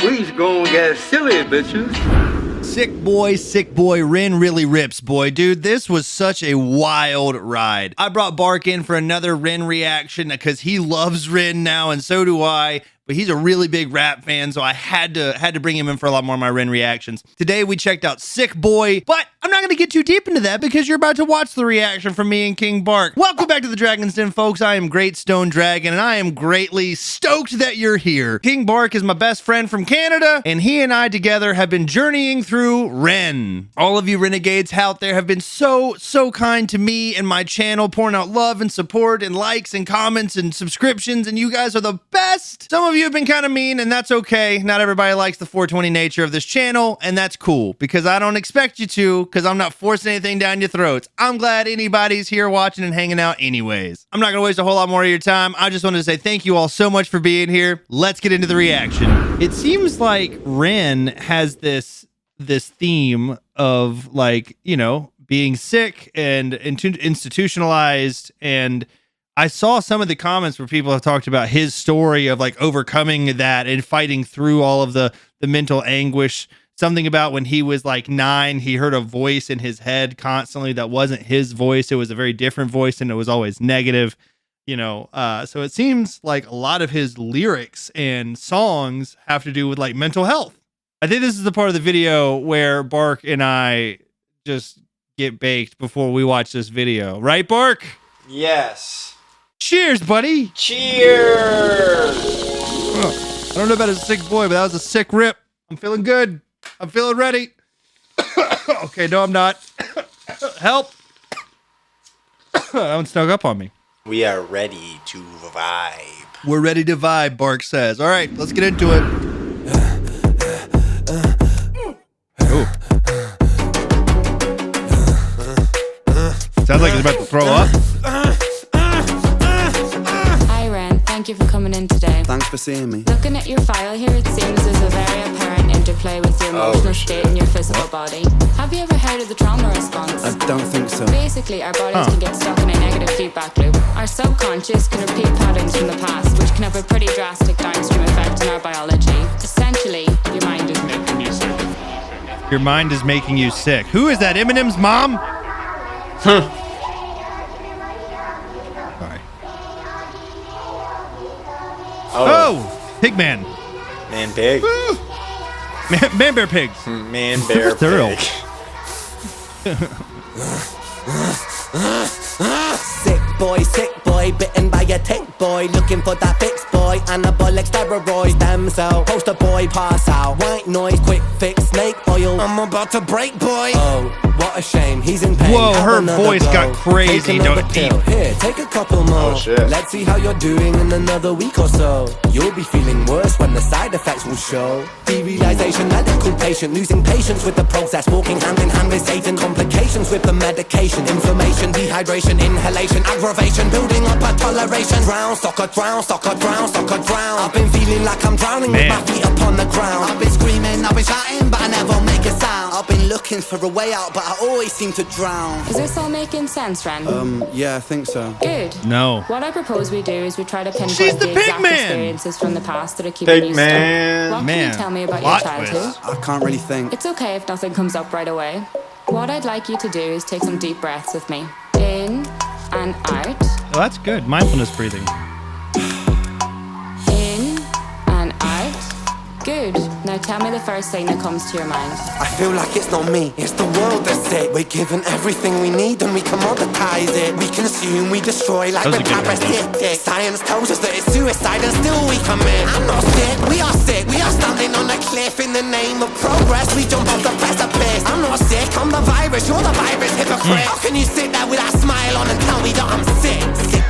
We's gonna get silly, bitches. Sick Boi, Ren really rips, boy. Dude, this was such a wild ride. I brought Bark in for another Ren reaction because he loves Ren now, and so do I. But he's a really big rap fan, so I had to bring him in for a lot more of my Ren reactions. Today, we checked out Sick Boi, but I'm not going to get too deep into that because you're about to watch the reaction from me and King Bark. Welcome back to the Dragon's Den, folks. I am Great Stone Dragon, and I am greatly stoked that you're here. King Bark is my best friend from Canada, and he and I together have been journeying through Ren. All of you renegades out there have been so kind to me and my channel, pouring out love and support and likes and comments and subscriptions, and you guys are the best. Some of you have been kind of mean, and that's okay. Not everybody likes the 420 nature of this channel, and that's cool because I don't expect you to, because I'm not forcing anything down your throats. I'm glad anybody's here watching and hanging out anyways. I'm not gonna waste a whole lot more of your time. I just wanted to say thank you all so much for being here. Let's get into the reaction. It seems like Ren has this theme of, like, you know, being sick and institutionalized, and I saw some of the comments where people have talked about his story of like overcoming that and fighting through all of the mental anguish. Something about when he was like 9, he heard a voice in his head constantly that wasn't his voice. It was a very different voice, and it was always negative, you know. So it seems like a lot of his lyrics and songs have to do with like mental health. I think this is the part of the video where Bark and I just get baked before we watch this video. Right, Bark? Yes. Cheers, buddy. Cheers. Oh, I don't know about a Sick Boi, but that was a sick rip. I'm feeling good. I'm feeling ready. Okay, no, I'm not. Help. That one snuck up on me. We are ready to vibe. We're ready to vibe, Bark says. All right, let's get into it. Ooh. Sounds like he's about to throw up. Hi, Ren. Thank you for coming in today. Thanks for seeing me. Looking at your file here, it seems there's a very apparent interplay with your emotional state and your physical body. Have you ever heard of the trauma response? I don't think so. Basically, our bodies can get stuck in a negative feedback loop. Our subconscious can repeat patterns from the past, which can have a pretty drastic downstream effect on our biology. Essentially, your mind is making you sick. Your mind is making you sick. Who is that? Eminem's mom? Huh. Sorry. Oh, Pigman. Man pig. Man bear pigs. Man bear Thorough. pig. Sick boy, bitten by a tick boy, looking for that fix boy, anabolic steroids, stem cell, poster boy, pass out, white noise, quick fix, snake oil, I'm about to break boy. Oh, what a shame, he's in pain. Whoa, Have her another voice go. got crazy. Take another Don't pill. Here, take a couple more. Oh, shit. Let's see how you're doing in another week or so. You'll be feeling worse when the side effects will show. Derealization, medical patient, losing patience with the process, walking hand in hand with Satan, complications with the medication, inflammation, dehydration, inhalation, aggravation, building up a toleration. Drown, soccer, drown, soccer, drown, soccer, drown. I've been feeling like I'm drowning with my feet upon the ground. I've been screaming, I've been shouting, but I never make a sound. I've been looking for a way out, but I always seem to drown. Is this all making sense, Ren? Yeah, I think so. Good. No. What I propose we do is we try to She's pinpoint the the exact Pigman! experiences from the past that are keeping you stuck. Pigman. What can Man, you tell me about your plot childhood? twist. I can't really think. It's okay if nothing comes up right away. What I'd like you to do is take some deep breaths with me. In and out. Oh, that's good. Mindfulness breathing. In and out. Good. Now tell me the first thing that comes to your mind. I feel like it's not me, it's the world that's sick. We're given everything we need and we commoditize it. We consume, we destroy like we're parasitic. Science tells us that it's suicide and still we commit. I'm not sick, we are sick. We are standing on a cliff in the name of progress. We jump off the precipice. I'm not sick, I'm the virus, you're the virus, hypocrite. How can you sit there with that smile on and tell me that I'm sick? Sick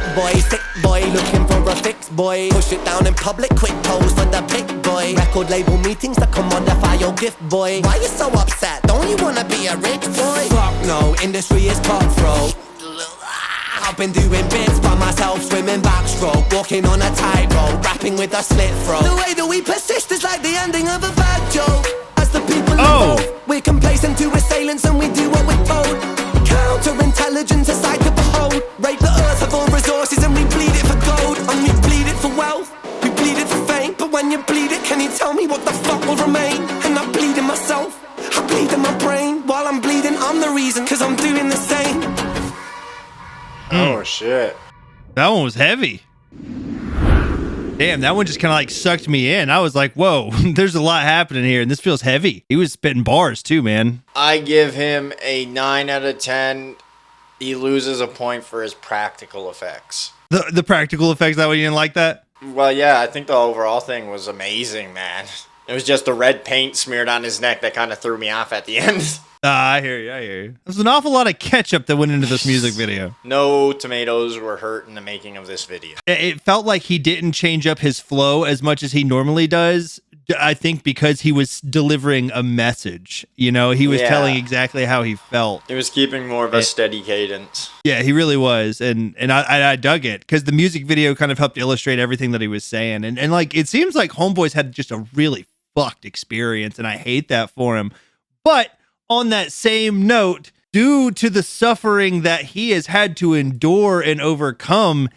boy, looking for a fix boy. Push it down in public, quick pose for the pick boy. Record label meetings that commodify your gift boy. Why you so upset? Don't you wanna be a rich boy? Fuck no, industry is cutthroat. I've been doing bits by myself, swimming backstroke, walking on a tightrope, rapping with a slit throat. The way that we persist is like the ending of a bad joke. As the people evolve, we're complacent to assailants and we do what we're told. Counterintelligence, a sight to behold. Rape the earth of all resources and we bleed it for gold. And we bleed it for wealth, we bleed it for fame. But when you bleed it, can you tell me what the fuck will That one was heavy. Damn, that one just kind of like sucked me in. I was like, whoa, there's a lot happening here, and this feels heavy. He was spitting bars too, man. I give him a 9 out of 10. He loses a point for his practical effects. The practical effects, that way you didn't like that? Well, yeah, I think the overall thing was amazing, man. It was just the red paint smeared on his neck that kind of threw me off at the end. I hear you. There's an awful lot of ketchup that went into this music video. No tomatoes were hurt in the making of this video. It felt like he didn't change up his flow as much as he normally does. I think because he was delivering a message. You know, he was telling exactly how he felt. He was keeping more of a steady cadence. Yeah, he really was. And I dug it because the music video kind of helped illustrate everything that he was saying. And like, it seems like Homeboy's had just a really fucked experience, and I hate that for him. But on that same note, due to the suffering that he has had to endure and overcome,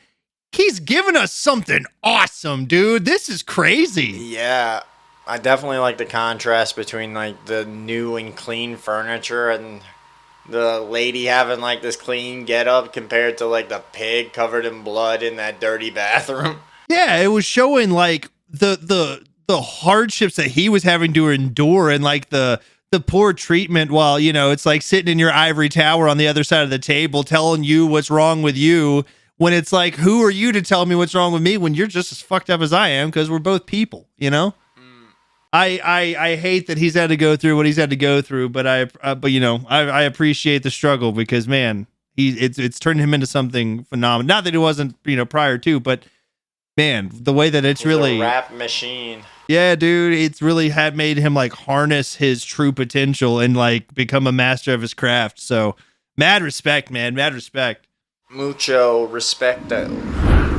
he's given us something awesome, dude. This is crazy. Yeah, I definitely like the contrast between like the new and clean furniture and the lady having like this clean getup compared to like the pig covered in blood in that dirty bathroom. Yeah, it was showing like the hardships that he was having to endure, and like the poor treatment while, you know, it's like sitting in your ivory tower on the other side of the table telling you what's wrong with you, when it's like, who are you to tell me what's wrong with me when you're just as fucked up as I am, because we're both people, you know? I hate that he's had to go through what he's had to go through, but but you know, I appreciate the struggle because, man, it's turned him into something phenomenal. Not that it wasn't, you know, prior to, but man, the way that it's really a rap machine. Yeah, dude, it's really had made him like harness his true potential and like become a master of his craft. So mad respect, man, mad respect. Mucho respecto.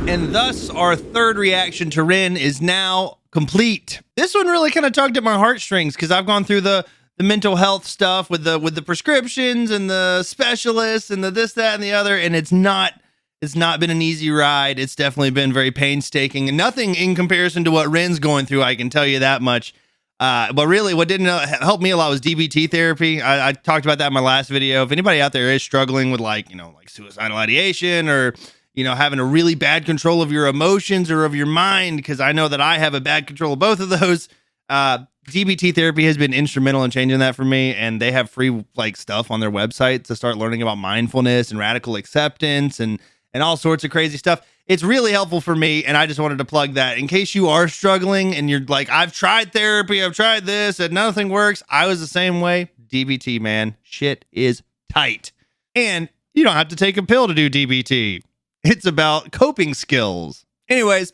And thus our third reaction to Ren is now complete. This one really kind of tugged at my heartstrings because I've gone through the mental health stuff with the prescriptions and the specialists and the this, that, and the other, and it's not been an easy ride. It's definitely been very painstaking, and nothing in comparison to what Ren's going through, I can tell you that much. But really, what didn't help me a lot was DBT therapy. I talked about that in my last video. If anybody out there is struggling with like suicidal ideation, or, you know, having a really bad control of your emotions or of your mind, because I know that I have a bad control of both of those, DBT therapy has been instrumental in changing that for me, and they have free like stuff on their website to start learning about mindfulness and radical acceptance and all sorts of crazy stuff. It's really helpful for me, and I just wanted to plug that in case you are struggling and you're like, I've tried therapy, I've tried this, and nothing works. I was the same way. DBT, man, shit is tight. And you don't have to take a pill to do DBT. It's about coping skills. Anyways,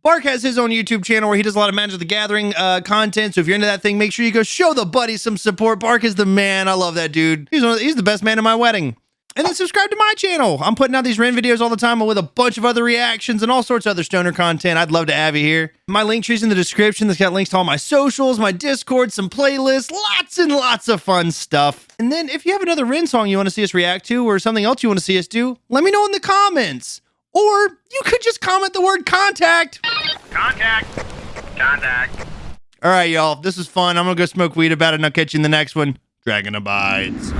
Bark has his own YouTube channel where he does a lot of Magic the Gathering content. So if you're into that thing, make sure you go show the buddy some support. Bark is the man. I love that dude. He's the best man at my wedding. And then subscribe to my channel. I'm putting out these Ren videos all the time with a bunch of other reactions and all sorts of other stoner content. I'd love to have you here. My link tree's in the description. That's got links to all my socials, my Discord, some playlists, lots and lots of fun stuff. And then if you have another Ren song you want to see us react to, or something else you want to see us do, let me know in the comments. Or you could just comment the word contact. Contact. All right, y'all. This was fun. I'm going to go smoke weed about it, and I'll catch you in the next one. Dragon abides.